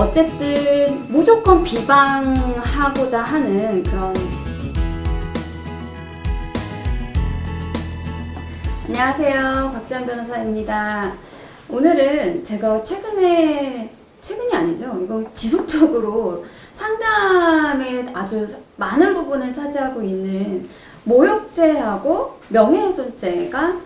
어쨌든 무조건 비방하고자 하는 그런. 안녕하세요, 박지연 변호사입니다. 오늘은 제가 최근이 아니죠. 이거 지속적으로 상담에 아주 많은 부분을 차지하고 있는 모욕죄하고 명예훼손죄가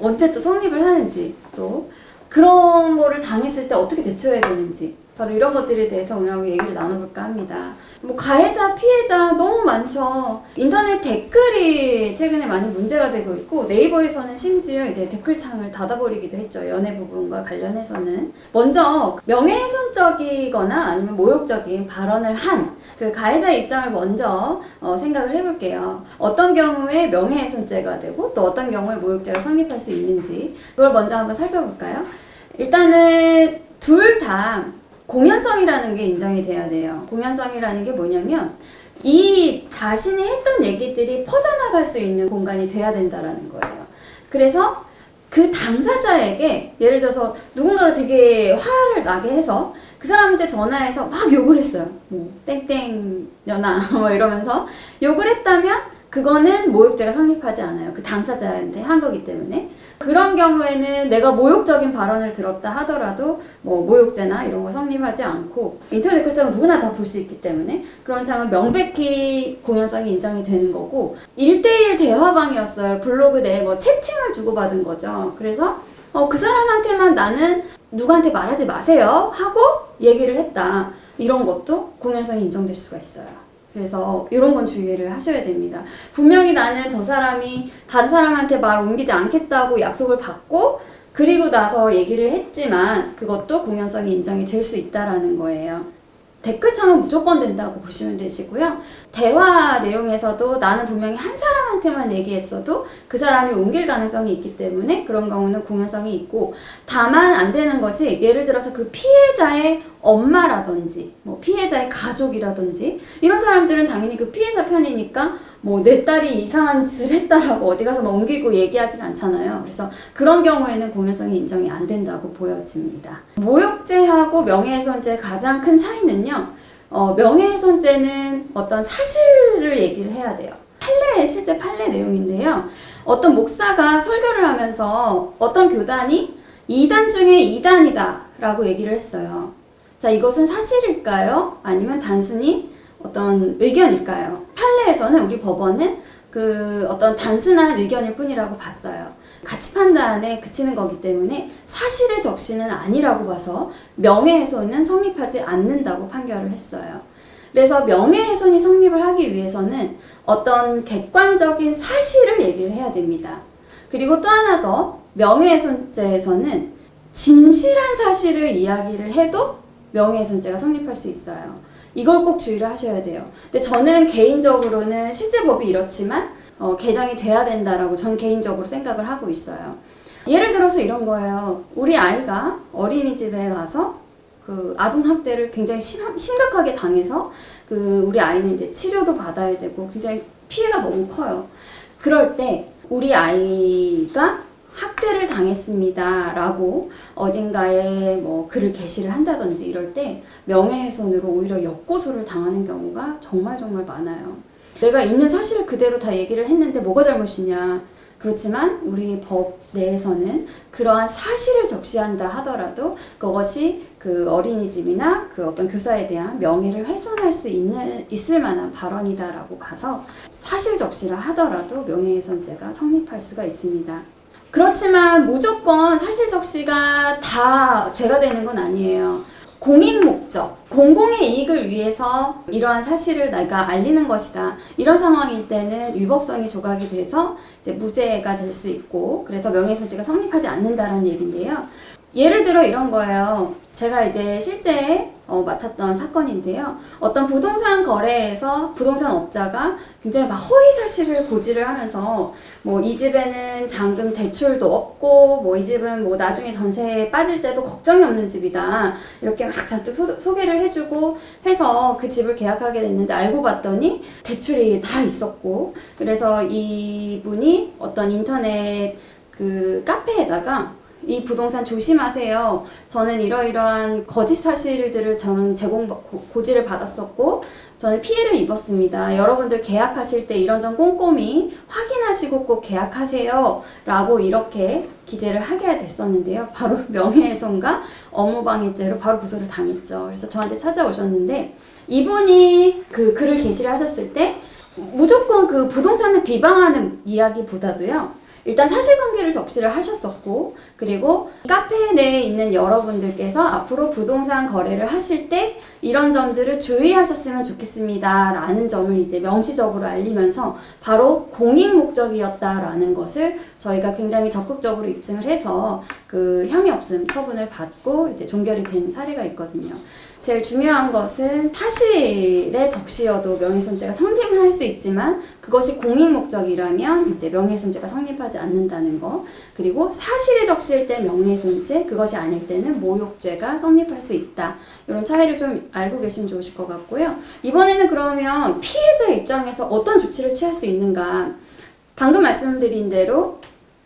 언제 또 성립을 하는지, 또 그런 거를 당했을 때 어떻게 대처해야 되는지, 바로 이런 것들에 대해서 오늘 한번 얘기를 나눠볼까 합니다. 뭐 가해자, 피해자 너무 많죠. 인터넷 댓글이 최근에 많이 문제가 되고 있고, 네이버에서는 심지어 이제 댓글창을 닫아버리기도 했죠. 연애 부분과 관련해서는. 먼저 명예훼손적이거나 아니면 모욕적인 발언을 한 그 가해자의 입장을 먼저 생각을 해볼게요. 어떤 경우에 명예훼손죄가 되고 또 어떤 경우에 모욕죄가 성립할 수 있는지, 그걸 먼저 한번 살펴볼까요? 일단은 둘 다 공연성이라는 게 인정이 돼야 돼요. 공연성이라는 게 뭐냐면 이 자신이 했던 얘기들이 퍼져나갈 수 있는 공간이 돼야 된다라는 거예요. 그래서 그 당사자에게, 예를 들어서 누군가가 되게 화를 나게 해서 그 사람한테 전화해서 막 욕을 했어요. 뭐 땡땡녀나 뭐 이러면서 욕을 했다면 그거는 모욕죄가 성립하지 않아요. 그 당사자한테 한 거기 때문에. 그런 경우에는 내가 모욕적인 발언을 들었다 하더라도 뭐 모욕죄나 이런 거 성립하지 않고, 인터넷 댓글장은 누구나 다 볼 수 있기 때문에 그런 장은 명백히 공연성이 인정이 되는 거고, 1대1 대화방이었어요. 블로그 내에 뭐 채팅을 주고받은 거죠. 그래서 그 사람한테만 나는 누구한테 말하지 마세요 하고 얘기를 했다. 이런 것도 공연성이 인정될 수가 있어요. 그래서 이런 건 주의를 하셔야 됩니다. 분명히 나는 저 사람이 다른 사람한테 말 옮기지 않겠다고 약속을 받고 그리고 나서 얘기를 했지만 그것도 공연성이 인정이 될 수 있다라는 거예요. 댓글창은 무조건 된다고 보시면 되시고요. 대화 내용에서도 나는 분명히 한 사람한테만 얘기했어도 그 사람이 옮길 가능성이 있기 때문에 그런 경우는 공연성이 있고, 다만 안 되는 것이, 예를 들어서 그 피해자의 엄마라든지 뭐 피해자의 가족이라든지 이런 사람들은 당연히 그 피해자 편이니까 뭐 내 딸이 이상한 짓을 했다라고 어디 가서 뭐 옮기고 얘기하진 않잖아요. 그래서 그런 경우에는 공연성이 인정이 안 된다고 보여집니다. 모욕죄하고 명예훼손죄의 가장 큰 차이는요, 명예훼손죄는 어떤 사실을 얘기를 해야 돼요. 실제 판례 내용인데요. 어떤 목사가 설교를 하면서 어떤 교단이 2단 중에 2단이다 라고 얘기를 했어요. 자, 이것은 사실일까요? 아니면 단순히 어떤 의견일까요? 판례에서는, 우리 법원은 그 어떤 단순한 의견일 뿐이라고 봤어요. 가치 판단에 그치는 거기 때문에 사실의 적시는 아니라고 봐서 명예훼손은 성립하지 않는다고 판결을 했어요. 그래서 명예훼손이 성립을 하기 위해서는 어떤 객관적인 사실을 얘기를 해야 됩니다. 그리고 또 하나 더, 명예훼손죄에서는 진실한 사실을 이야기를 해도 명예훼손죄가 성립할 수 있어요. 이걸 꼭 주의를 하셔야 돼요. 근데 저는 개인적으로는 실제 법이 이렇지만 개정이 돼야 된다라고 저는 개인적으로 생각을 하고 있어요. 예를 들어서 이런 거예요. 우리 아이가 어린이집에 가서 그 아동학대를 굉장히 심각하게 당해서 우리 아이는 이제 치료도 받아야 되고 굉장히 피해가 너무 커요. 그럴 때 우리 아이가 학대를 당했습니다 라고 어딘가에 뭐 글을 게시를 한다든지 이럴 때 명예훼손으로 오히려 역고소를 당하는 경우가 정말 많아요. 내가 있는 사실을 그대로 다 얘기를 했는데 뭐가 잘못이냐. 그렇지만 우리 법 내에서는 그러한 사실을 적시한다 하더라도 그것이 그 어린이집이나 그 어떤 교사에 대한 명예를 훼손할 수 있을 만한 발언이다라고 봐서 사실 적시를 하더라도 명예훼손죄가 성립할 수가 있습니다. 그렇지만 무조건 사실 적시가 다 죄가 되는 건 아니에요. 공익 목적, 공공의 이익을 위해서 이러한 사실을 내가 알리는 것이다. 이런 상황일 때는 위법성이 조각이 돼서 이제 무죄가 될 수 있고, 그래서 명예훼손죄가 성립하지 않는다라는 얘기인데요. 예를 들어 이런 거예요. 제가 이제 실제 맡았던 사건인데요. 어떤 부동산 거래에서 부동산 업자가 굉장히 막 허위 사실을 고지를 하면서 뭐 이 집에는 잔금 대출도 없고 뭐 이 집은 뭐 나중에 전세에 빠질 때도 걱정이 없는 집이다. 이렇게 막 잔뜩 소개를 해주고 해서 그 집을 계약하게 됐는데 알고 봤더니 대출이 다 있었고, 그래서 이분이 어떤 인터넷 그 카페에다가 이 부동산 조심하세요. 저는 이러이러한 거짓 사실들을 저는 고지를 받았었고 저는 피해를 입었습니다. 여러분들 계약하실 때 이런 점 꼼꼼히 확인하시고 꼭 계약하세요. 라고 이렇게 기재를 하게 됐었는데요. 바로 명예훼손과 업무방해죄로 바로 고소를 당했죠. 그래서 저한테 찾아오셨는데 이분이 그 글을 게시를 하셨을 때 무조건 그 부동산을 비방하는 이야기보다도요. 일단 사실관계를 적시를 하셨었고 그리고 카페 내에 있는 여러분들께서 앞으로 부동산 거래를 하실 때 이런 점들을 주의하셨으면 좋겠습니다 라는 점을 이제 명시적으로 알리면서 바로 공익 목적이었다라는 것을 저희가 굉장히 적극적으로 입증을 해서 그 혐의 없음 처분을 받고 이제 종결이 된 사례가 있거든요. 제일 중요한 것은 타실의 적시여도 명예훼손죄가 성립은 할 수 있지만 그것이 공익 목적이라면 이제 명예훼손죄가 성립하지 않는다는 거, 그리고 사실의 적시일 때 명예훼손죄, 그것이 아닐 때는 모욕죄가 성립할 수 있다. 이런 차이를 좀 알고 계시면 좋으실 것 같고요. 이번에는 그러면 피해자 입장에서 어떤 조치를 취할 수 있는가? 방금 말씀드린 대로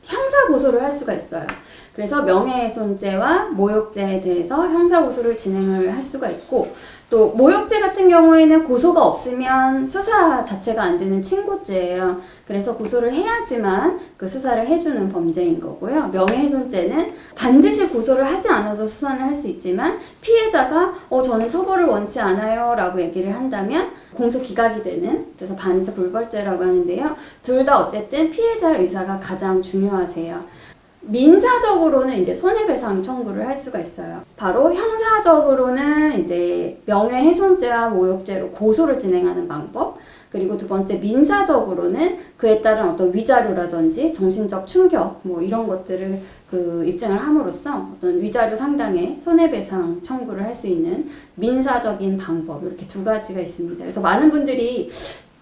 형사 고소를 할 수가 있어요. 그래서 명예훼손죄와 모욕죄에 대해서 형사 고소를 진행을 할 수가 있고, 또 모욕죄 같은 경우에는 고소가 없으면 수사 자체가 안 되는 친고죄예요. 그래서 고소를 해야지만 그 수사를 해주는 범죄인 거고요. 명예훼손죄는 반드시 고소를 하지 않아도 수사를 할 수 있지만 피해자가 저는 처벌을 원치 않아요 라고 얘기를 한다면 공소 기각이 되는, 그래서 반의사 불벌죄라고 하는데요. 둘 다 어쨌든 피해자의 의사가 가장 중요하세요. 민사적으로는 이제 손해배상 청구를 할 수가 있어요. 바로 형사적으로는 이제 명예훼손죄와 모욕죄로 고소를 진행하는 방법, 그리고 두 번째 민사적으로는 그에 따른 어떤 위자료라든지 정신적 충격 뭐 이런 것들을 그 입증을 함으로써 어떤 위자료 상당의 손해배상 청구를 할 수 있는 민사적인 방법, 이렇게 두 가지가 있습니다. 그래서 많은 분들이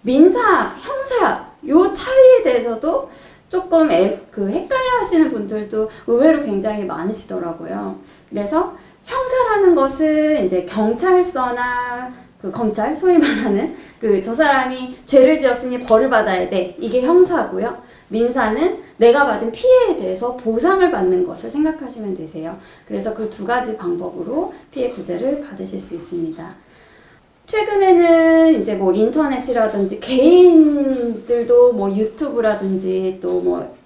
민사, 형사 요 차이에 대해서도 조금 헷갈려 하시는 분들도 의외로 굉장히 많으시더라고요. 그래서 형사라는 것은 이제 경찰서나 그 검찰, 소위 말하는 저 사람이 죄를 지었으니 벌을 받아야 돼. 이게 형사고요. 민사는 내가 받은 피해에 대해서 보상을 받는 것을 생각하시면 되세요. 그래서 그 두 가지 방법으로 피해 구제를 받으실 수 있습니다. 최근에는 이제 뭐 인터넷이라든지 개인들도 뭐 유튜브라든지 또 뭐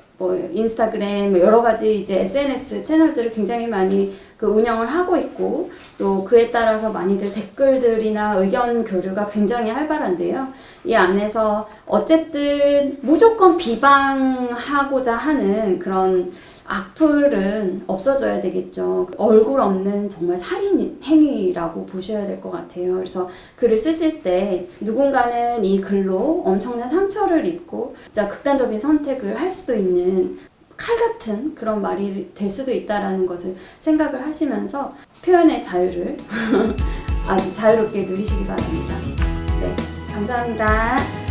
인스타그램 여러 가지 이제 SNS 채널들을 굉장히 많이 그 운영을 하고 있고, 또 그에 따라서 많이들 댓글들이나 의견 교류가 굉장히 활발한데요. 이 안에서 어쨌든 무조건 비방하고자 하는 그런 악플은 없어져야 되겠죠. 얼굴 없는 정말 살인 행위라고 보셔야 될 것 같아요. 그래서 글을 쓰실 때 누군가는 이 글로 엄청난 상처를 입고 진짜 극단적인 선택을 할 수도 있는 칼 같은 그런 말이 될 수도 있다라는 것을 생각을 하시면서 표현의 자유를 아주 자유롭게 누리시기 바랍니다. 네, 감사합니다.